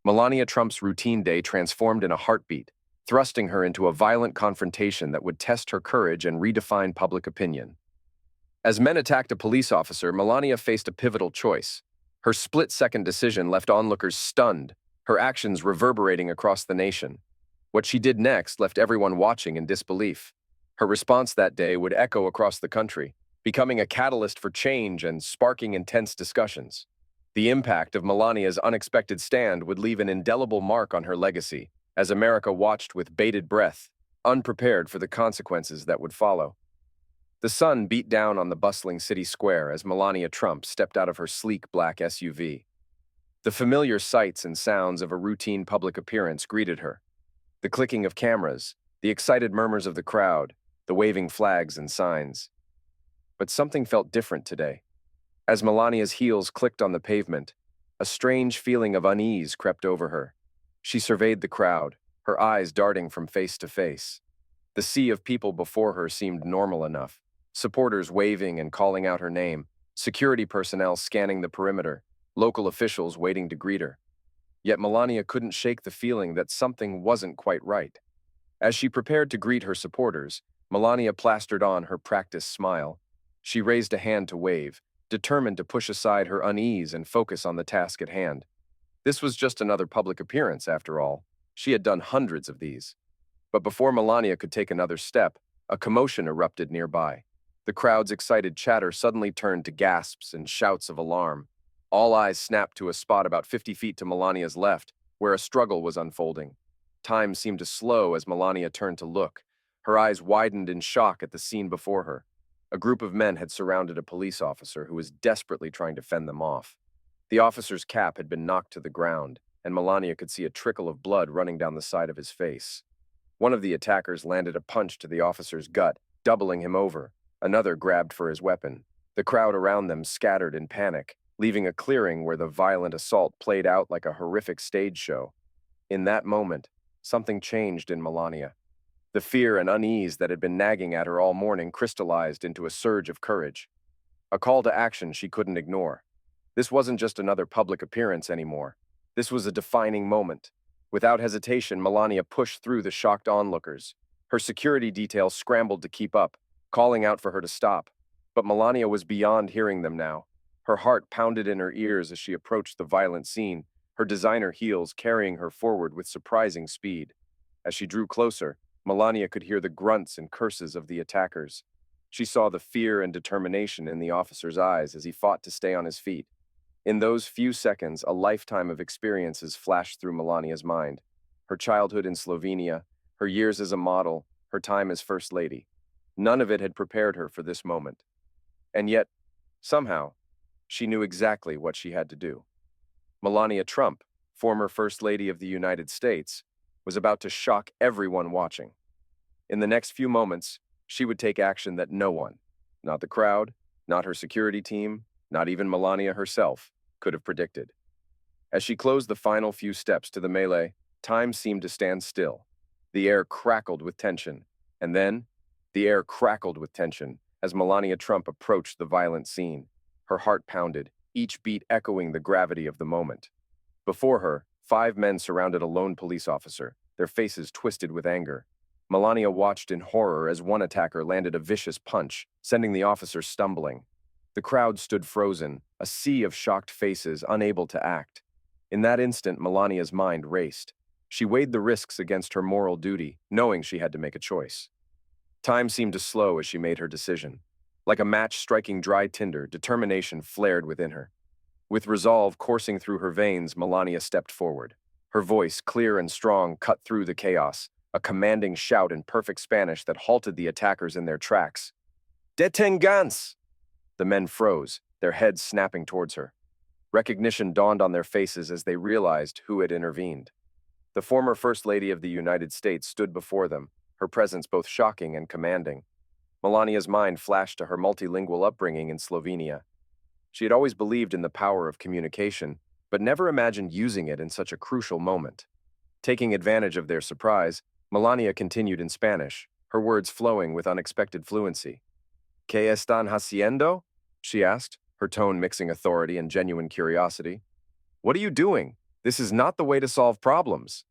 Melania Trump's routine day transformed in a heartbeat, thrusting her into a violent confrontation that would test her courage and redefine public opinion. As men attacked a police officer, Melania faced a pivotal choice. Her split-second decision left onlookers stunned, her actions reverberating across the nation. What she did next left everyone watching in disbelief. Her response that day would echo across the country, becoming a catalyst for change and sparking intense discussions. The impact of Melania's unexpected stand would leave an indelible mark on her legacy, as America watched with bated breath, unprepared for the consequences that would follow. The sun beat down on the bustling city square as Melania Trump stepped out of her sleek black SUV. The familiar sights and sounds of a routine public appearance greeted her. The clicking of cameras, the excited murmurs of the crowd, the waving flags and signs. But something felt different today. As Melania's heels clicked on the pavement, a strange feeling of unease crept over her. She surveyed the crowd, her eyes darting from face to face. The sea of people before her seemed normal enough, supporters waving and calling out her name, security personnel scanning the perimeter, local officials waiting to greet her. Yet Melania couldn't shake the feeling that something wasn't quite right. As she prepared to greet her supporters, Melania plastered on her practiced smile. She raised a hand to wave, determined to push aside her unease and focus on the task at hand. This was just another public appearance, after all. She had done hundreds of these. But before Melania could take another step, a commotion erupted nearby. The crowd's excited chatter suddenly turned to gasps and shouts of alarm. All eyes snapped to a spot about 50 feet to Melania's left, where a struggle was unfolding. Time seemed to slow as Melania turned to look. Her eyes widened in shock at the scene before her. A group of men had surrounded a police officer who was desperately trying to fend them off. The officer's cap had been knocked to the ground, and Melania could see a trickle of blood running down the side of his face. One of the attackers landed a punch to the officer's gut, doubling him over. Another grabbed for his weapon. The crowd around them scattered in panic, leaving a clearing where the violent assault played out like a horrific stage show. In that moment, something changed in Melania. The fear and unease that had been nagging at her all morning crystallized into a surge of courage. A call to action she couldn't ignore. This wasn't just another public appearance anymore. This was a defining moment. Without hesitation, Melania pushed through the shocked onlookers. Her security detail scrambled to keep up, calling out for her to stop. But Melania was beyond hearing them now. Her heart pounded in her ears as she approached the violent scene, her designer heels carrying her forward with surprising speed. As she drew closer, Melania could hear the grunts and curses of the attackers. She saw the fear and determination in the officer's eyes as he fought to stay on his feet. In those few seconds, a lifetime of experiences flashed through Melania's mind. Her childhood in Slovenia, her years as a model, her time as First Lady. None of it had prepared her for this moment. And yet, somehow, she knew exactly what she had to do. Melania Trump, former First Lady of the United States, was about to shock everyone watching. In the next few moments, she would take action that no one, not the crowd, not her security team, not even Melania herself, could have predicted. As she closed the final few steps to the melee, time seemed to stand still. The air crackled with tension, and then, the air crackled with tension as Melania Trump approached the violent scene. Her heart pounded, each beat echoing the gravity of the moment. Before her, 5 men surrounded a lone police officer, their faces twisted with anger. Melania watched in horror as one attacker landed a vicious punch, sending the officer stumbling. The crowd stood frozen, a sea of shocked faces, unable to act. In that instant, Melania's mind raced. She weighed the risks against her moral duty, knowing she had to make a choice. Time seemed to slow as she made her decision. Like a match striking dry tinder, determination flared within her. With resolve coursing through her veins, Melania stepped forward. Her voice, clear and strong, cut through the chaos, a commanding shout in perfect Spanish that halted the attackers in their tracks. Detenganse! The men froze, their heads snapping towards her. Recognition dawned on their faces as they realized who had intervened. The former First Lady of the United States stood before them, her presence both shocking and commanding. Melania's mind flashed to her multilingual upbringing in Slovenia. She had always believed in the power of communication, but never imagined using it in such a crucial moment. Taking advantage of their surprise, Melania continued in Spanish, her words flowing with unexpected fluency. ¿Qué están haciendo? She asked, her tone mixing authority and genuine curiosity. What are you doing? This is not the way to solve problems.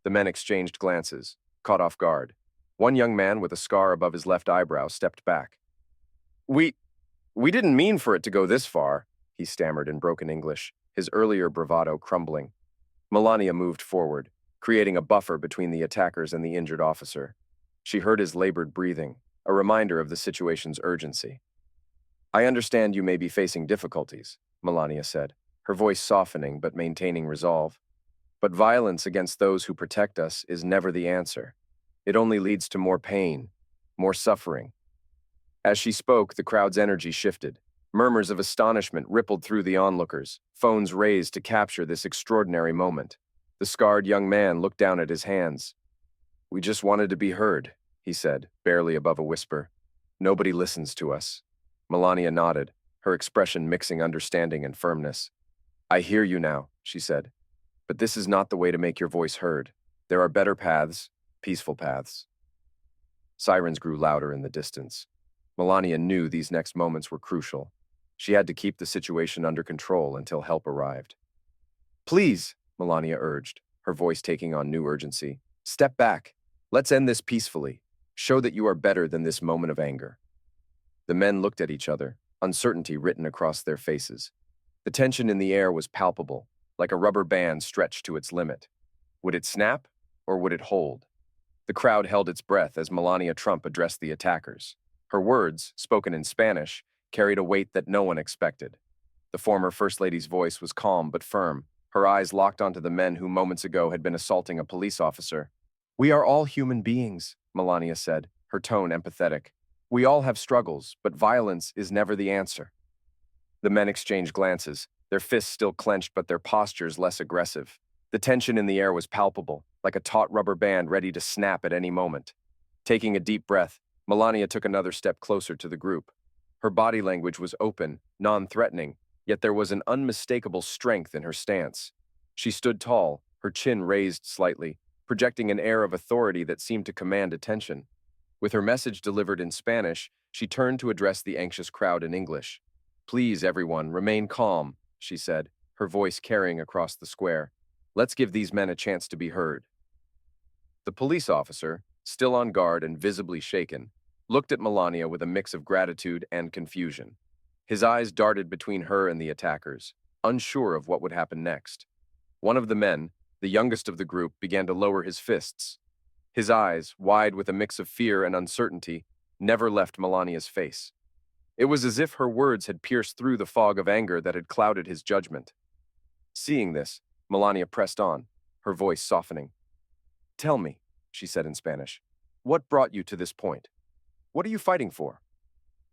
The men exchanged glances, caught off guard. One young man with a scar above his left eyebrow stepped back. We, we didn't mean for it to go this far, he stammered in broken English, his earlier bravado crumbling. Melania moved forward, creating a buffer between the attackers and the injured officer. She heard his labored breathing, a reminder of the situation's urgency. I understand you may be facing difficulties, Melania said, her voice softening but maintaining resolve. But violence against those who protect us is never the answer. It only leads to more pain, more suffering. As she spoke, the crowd's energy shifted. Murmurs of astonishment rippled through the onlookers, phones raised to capture this extraordinary moment. The scarred young man looked down at his hands. We just wanted to be heard, he said, barely above a whisper. Nobody listens to us. Melania nodded, her expression mixing understanding and firmness. I hear you now, she said. But this is not the way to make your voice heard. There are better paths, peaceful paths. Sirens grew louder in the distance. Melania knew these next moments were crucial. She had to keep the situation under control until help arrived. Please, Melania urged, her voice taking on new urgency. Step back. Let's end this peacefully. Show that you are better than this moment of anger. The men looked at each other, uncertainty written across their faces. The tension in the air was palpable, like a rubber band stretched to its limit. Would it snap, or would it hold? The crowd held its breath as Melania Trump addressed the attackers. Her words, spoken in Spanish, carried a weight that no one expected. The former First Lady's voice was calm but firm, her eyes locked onto the men who moments ago had been assaulting a police officer. We are all human beings, Melania said, her tone empathetic. We all have struggles, but violence is never the answer. The men exchanged glances, their fists still clenched but their postures less aggressive. The tension in the air was palpable, like a taut rubber band ready to snap at any moment. Taking a deep breath, Melania took another step closer to the group. Her body language was open, non-threatening, yet there was an unmistakable strength in her stance. She stood tall, her chin raised slightly, projecting an air of authority that seemed to command attention. With her message delivered in Spanish, she turned to address the anxious crowd in English. Please, everyone, remain calm, she said, her voice carrying across the square. Let's give these men a chance to be heard. The police officer, still on guard and visibly shaken, looked at Melania with a mix of gratitude and confusion. His eyes darted between her and the attackers, unsure of what would happen next. One of the men, the youngest of the group, began to lower his fists. His eyes, wide with a mix of fear and uncertainty, never left Melania's face. It was as if her words had pierced through the fog of anger that had clouded his judgment. Seeing this, Melania pressed on, her voice softening. Tell me, she said in Spanish, what brought you to this point? What are you fighting for?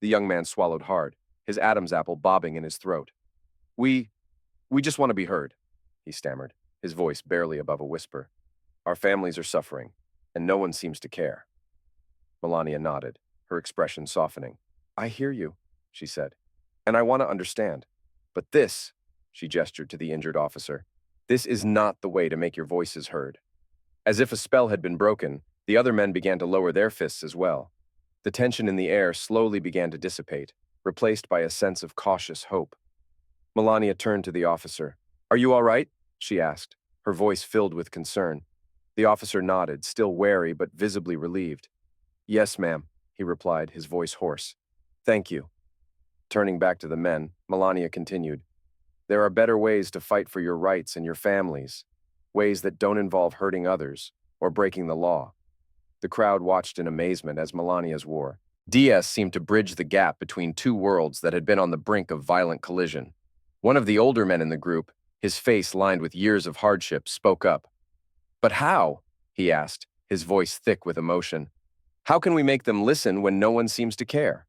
The young man swallowed hard, his Adam's apple bobbing in his throat. We just want to be heard, he stammered, his voice barely above a whisper. Our families are suffering, and no one seems to care. Melania nodded, her expression softening. I hear you, she said, and I want to understand. But this, she gestured to the injured officer, this is not the way to make your voices heard. As if a spell had been broken, the other men began to lower their fists as well. The tension in the air slowly began to dissipate, replaced by a sense of cautious hope. Melania turned to the officer. Are you all right? She asked, her voice filled with concern. The officer nodded, still wary but visibly relieved. Yes, ma'am, he replied, his voice hoarse. Thank you. Turning back to the men, Melania continued. There are better ways to fight for your rights and your families, ways that don't involve hurting others or breaking the law. The crowd watched in amazement as Melania's war. Diaz seemed to bridge the gap between two worlds that had been on the brink of violent collision. One of the older men in the group, his face lined with years of hardship, spoke up. But how? He asked, his voice thick with emotion. How can we make them listen when no one seems to care?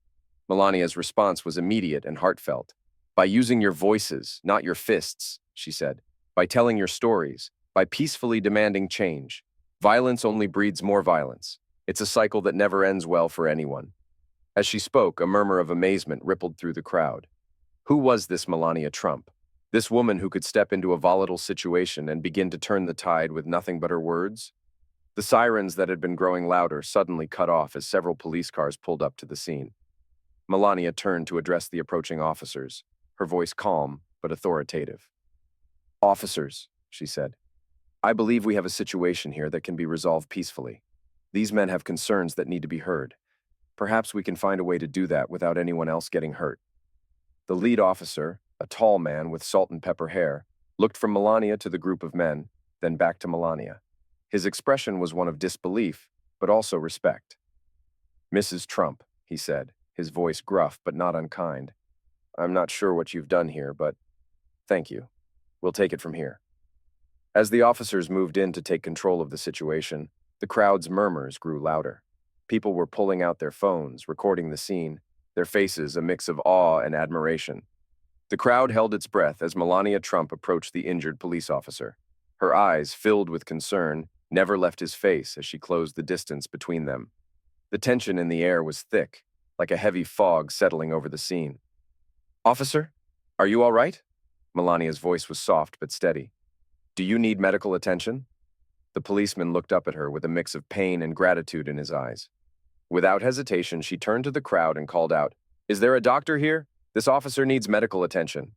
Melania's response was immediate and heartfelt. By using your voices, not your fists, she said. By telling your stories, by peacefully demanding change. Violence only breeds more violence. It's a cycle that never ends well for anyone. As she spoke, a murmur of amazement rippled through the crowd. Who was this Melania Trump? This woman who could step into a volatile situation and begin to turn the tide with nothing but her words? The sirens that had been growing louder suddenly cut off as several police cars pulled up to the scene. Melania turned to address the approaching officers, her voice calm but authoritative. Officers, she said. I believe we have a situation here that can be resolved peacefully. These men have concerns that need to be heard. Perhaps we can find a way to do that without anyone else getting hurt. The lead officer, a tall man with salt and pepper hair, looked from Melania to the group of men, then back to Melania. His expression was one of disbelief, but also respect. Mrs. Trump, he said, his voice gruff but not unkind. I'm not sure what you've done here, but thank you. We'll take it from here. As the officers moved in to take control of the situation, the crowd's murmurs grew louder. People were pulling out their phones, recording the scene, their faces a mix of awe and admiration. The crowd held its breath as Melania Trump approached the injured police officer. Her eyes, filled with concern, never left his face as she closed the distance between them. The tension in the air was thick, like a heavy fog settling over the scene. Officer, are you all right? Melania's voice was soft but steady. Do you need medical attention? The policeman looked up at her with a mix of pain and gratitude in his eyes. Without hesitation, she turned to the crowd and called out, Is there a doctor here? This officer needs medical attention.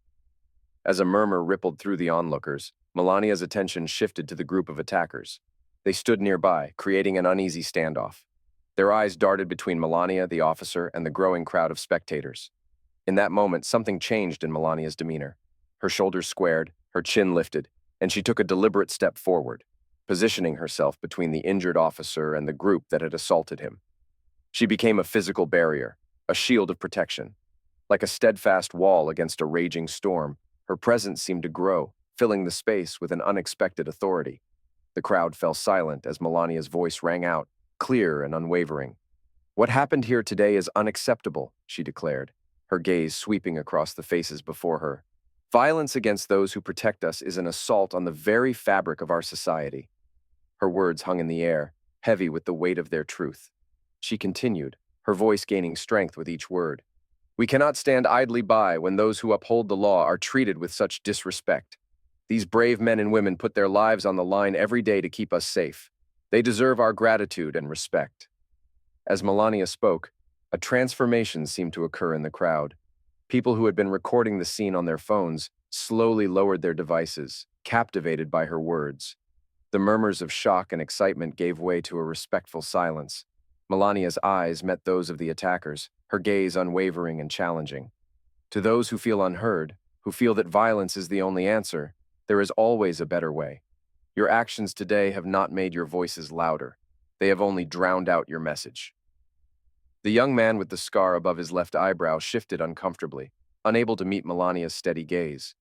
As a murmur rippled through the onlookers, Melania's attention shifted to the group of attackers. They stood nearby, creating an uneasy standoff. Their eyes darted between Melania, the officer, and the growing crowd of spectators. In that moment, something changed in Melania's demeanor. Her shoulders squared, her chin lifted, and she took a deliberate step forward, positioning herself between the injured officer and the group that had assaulted him. She became a physical barrier, a shield of protection. Like a steadfast wall against a raging storm, her presence seemed to grow, filling the space with an unexpected authority. The crowd fell silent as Melania's voice rang out, clear and unwavering. What happened here today is unacceptable, she declared, her gaze sweeping across the faces before her. Violence against those who protect us is an assault on the very fabric of our society. Her words hung in the air, heavy with the weight of their truth. She continued, her voice gaining strength with each word. We cannot stand idly by when those who uphold the law are treated with such disrespect. These brave men and women put their lives on the line every day to keep us safe. They deserve our gratitude and respect. As Melania spoke, a transformation seemed to occur in the crowd. People who had been recording the scene on their phones slowly lowered their devices, captivated by her words. The murmurs of shock and excitement gave way to a respectful silence. Melania's eyes met those of the attackers, her gaze unwavering and challenging. To those who feel unheard, who feel that violence is the only answer, there is always a better way. Your actions today have not made your voices louder. They have only drowned out your message. The young man with the scar above his left eyebrow shifted uncomfortably, unable to meet Melania's steady gaze.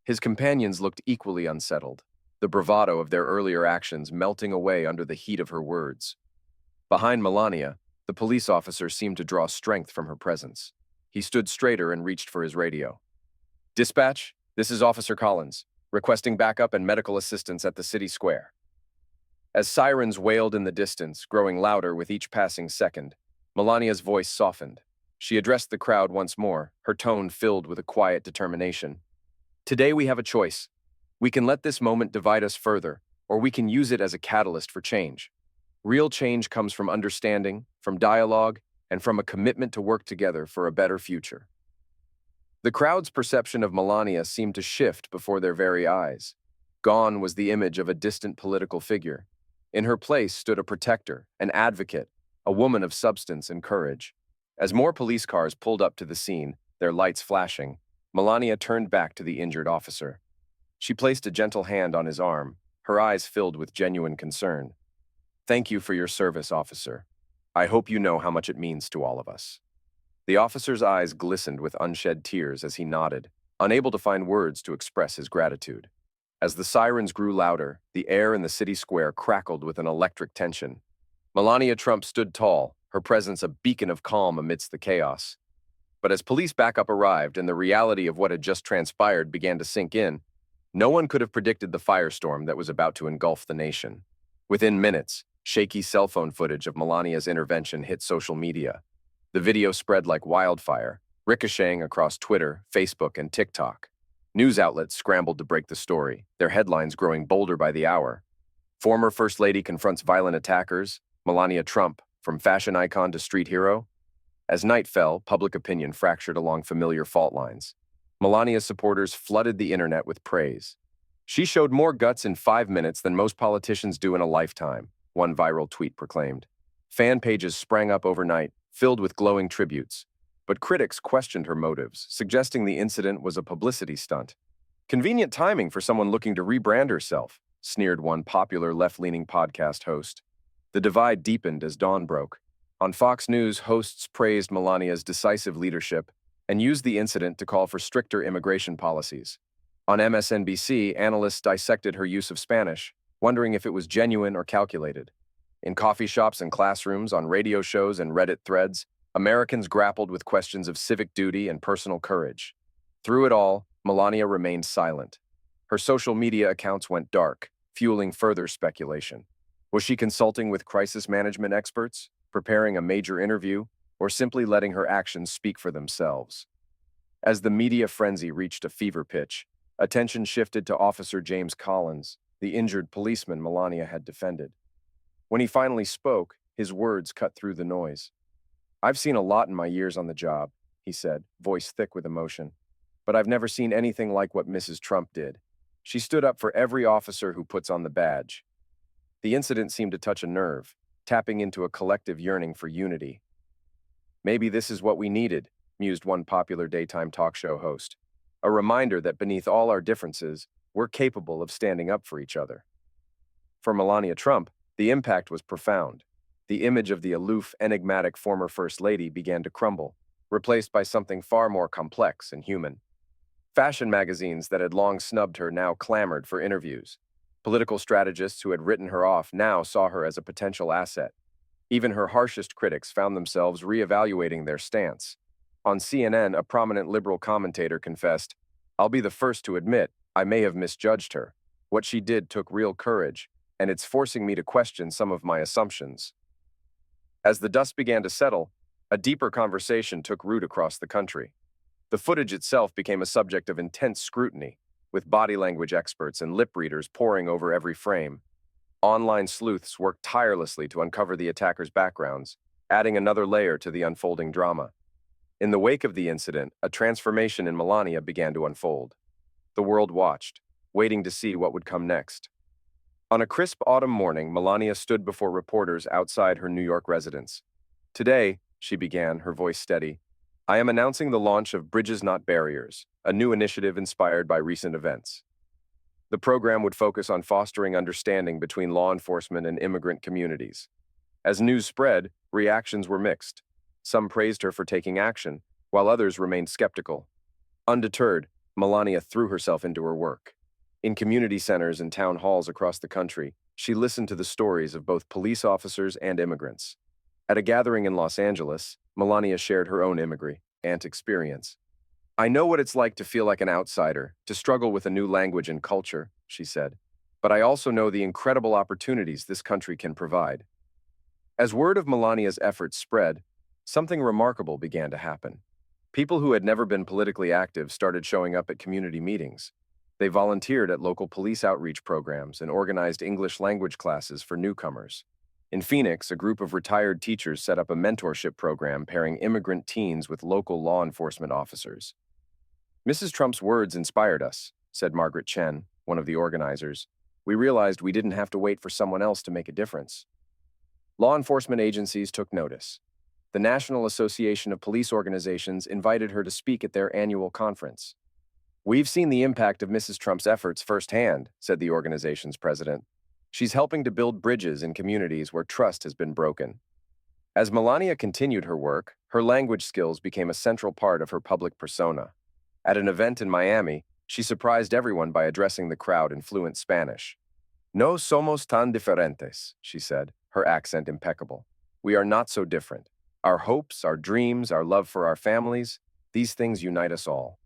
His companions looked equally unsettled, the bravado of their earlier actions melting away under the heat of her words. Behind Melania, the police officer seemed to draw strength from her presence. He stood straighter and reached for his radio. Dispatch, this is Officer Collins, requesting backup and medical assistance at the city square. As sirens wailed in the distance, growing louder with each passing second, Melania's voice softened. She addressed the crowd once more, her tone filled with a quiet determination. Today we have a choice. We can let this moment divide us further, or we can use it as a catalyst for change. Real change comes from understanding, from dialogue, and from a commitment to work together for a better future. The crowd's perception of Melania seemed to shift before their very eyes. Gone was the image of a distant political figure. In her place stood a protector, an advocate, a woman of substance and courage. As more police cars pulled up to the scene, their lights flashing, Melania turned back to the injured officer. She placed a gentle hand on his arm, her eyes filled with genuine concern. Thank you for your service, officer. I hope you know how much it means to all of us. The officer's eyes glistened with unshed tears as he nodded, unable to find words to express his gratitude. As the sirens grew louder, the air in the city square crackled with an electric tension. Melania Trump stood tall, her presence a beacon of calm amidst the chaos. But as police backup arrived and the reality of what had just transpired began to sink in, no one could have predicted the firestorm that was about to engulf the nation. Within minutes, shaky cell phone footage of Melania's intervention hit social media. The video spread like wildfire, ricocheting across Twitter, Facebook, and TikTok. News outlets scrambled to break the story, their headlines growing bolder by the hour. Former First Lady confronts violent attackers, Melania Trump, from fashion icon to street hero. As night fell, public opinion fractured along familiar fault lines. Melania's supporters flooded the internet with praise. She showed more guts in 5 minutes than most politicians do in a lifetime, one viral tweet proclaimed. Fan pages sprang up overnight, filled with glowing tributes. But critics questioned her motives, suggesting the incident was a publicity stunt. Convenient timing for someone looking to rebrand herself, sneered one popular left-leaning podcast host. The divide deepened as dawn broke. On Fox News, hosts praised Melania's decisive leadership and used the incident to call for stricter immigration policies. On MSNBC, analysts dissected her use of Spanish, wondering if it was genuine or calculated. In coffee shops and classrooms, on radio shows and Reddit threads, Americans grappled with questions of civic duty and personal courage. Through it all, Melania remained silent. Her social media accounts went dark, fueling further speculation. Was she consulting with crisis management experts, preparing a major interview, or simply letting her actions speak for themselves? As the media frenzy reached a fever pitch, attention shifted to Officer James Collins, the injured policeman Melania had defended. When he finally spoke, his words cut through the noise. "I've seen a lot in my years on the job," he said, voice thick with emotion. "But I've never seen anything like what Mrs. Trump did. She stood up for every officer who puts on the badge." The incident seemed to touch a nerve, tapping into a collective yearning for unity. "Maybe this is what we needed," mused one popular daytime talk show host. "A reminder that beneath all our differences, we're capable of standing up for each other." For Melania Trump, the impact was profound. The image of the aloof, enigmatic former First Lady began to crumble, replaced by something far more complex and human. Fashion magazines that had long snubbed her now clamored for interviews. Political strategists who had written her off now saw her as a potential asset. Even her harshest critics found themselves reevaluating their stance. On CNN, a prominent liberal commentator confessed, "I'll be the first to admit, I may have misjudged her. What she did took real courage, and it's forcing me to question some of my assumptions." As the dust began to settle, a deeper conversation took root across the country. The footage itself became a subject of intense scrutiny, with body language experts and lip readers poring over every frame. Online sleuths worked tirelessly to uncover the attackers' backgrounds, adding another layer to the unfolding drama. In the wake of the incident, a transformation in Melania began to unfold. The world watched, waiting to see what would come next. On a crisp autumn morning, Melania stood before reporters outside her New York residence. "Today," she began, her voice steady, "I am announcing the launch of Bridges Not Barriers, a new initiative inspired by recent events. The program would focus on fostering understanding between law enforcement and immigrant communities." As news spread, reactions were mixed. Some praised her for taking action, while others remained skeptical. Undeterred, Melania threw herself into her work. In community centers and town halls across the country, she listened to the stories of both police officers and immigrants. At a gathering in Los Angeles, Melania shared her own immigrant experience. "I know what it's like to feel like an outsider, to struggle with a new language and culture," she said. "But I also know the incredible opportunities this country can provide." As word of Melania's efforts spread, something remarkable began to happen. People who had never been politically active started showing up at community meetings. They volunteered at local police outreach programs and organized English language classes for newcomers. In Phoenix, a group of retired teachers set up a mentorship program pairing immigrant teens with local law enforcement officers. "Mrs. Trump's words inspired us," said Margaret Chen, one of the organizers. "We realized we didn't have to wait for someone else to make a difference." Law enforcement agencies took notice. The National Association of Police Organizations invited her to speak at their annual conference. "We've seen the impact of Mrs. Trump's efforts firsthand," said the organization's president. "She's helping to build bridges in communities where trust has been broken." As Melania continued her work, her language skills became a central part of her public persona. At an event in Miami, she surprised everyone by addressing the crowd in fluent Spanish. "No somos tan diferentes," she said, her accent impeccable. "We are not so different. Our hopes, our dreams, our love for our families, these things unite us all."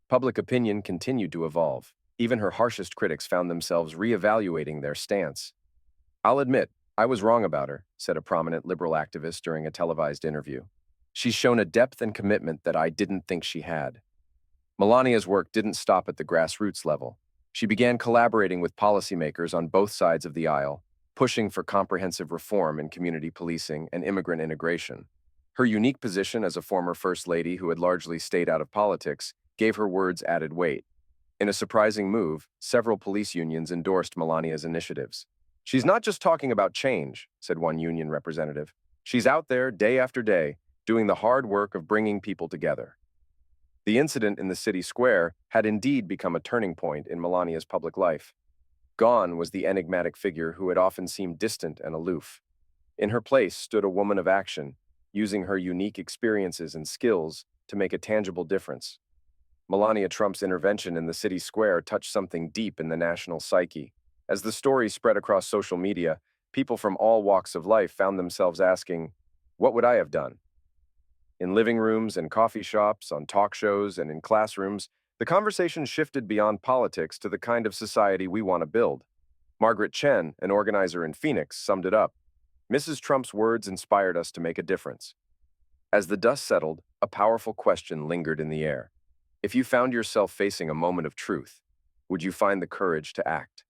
Public opinion continued to evolve. Even her harshest critics found themselves reevaluating their stance. "I'll admit, I was wrong about her," said a prominent liberal activist during a televised interview. "She's shown a depth and commitment that I didn't think she had." Melania's work didn't stop at the grassroots level. She began collaborating with policymakers on both sides of the aisle, pushing for comprehensive reform in community policing and immigrant integration. Her unique position as a former First Lady who had largely stayed out of politics gave her words added weight. In a surprising move, several police unions endorsed Melania's initiatives. "She's not just talking about change," said one union representative. "She's out there day after day, doing the hard work of bringing people together." The incident in the city square had indeed become a turning point in Melania's public life. Gone was the enigmatic figure who had often seemed distant and aloof. In her place stood a woman of action, using her unique experiences and skills to make a tangible difference. Melania Trump's intervention in the city square touched something deep in the national psyche. As the story spread across social media, people from all walks of life found themselves asking, "What would I have done?" In living rooms and coffee shops, on talk shows, and in classrooms, the conversation shifted beyond politics to the kind of society we want to build. Margaret Chen, an organizer in Phoenix, summed it up. "Mrs. Trump's words inspired us to make a difference." As the dust settled, a powerful question lingered in the air. If you found yourself facing a moment of truth, would you find the courage to act?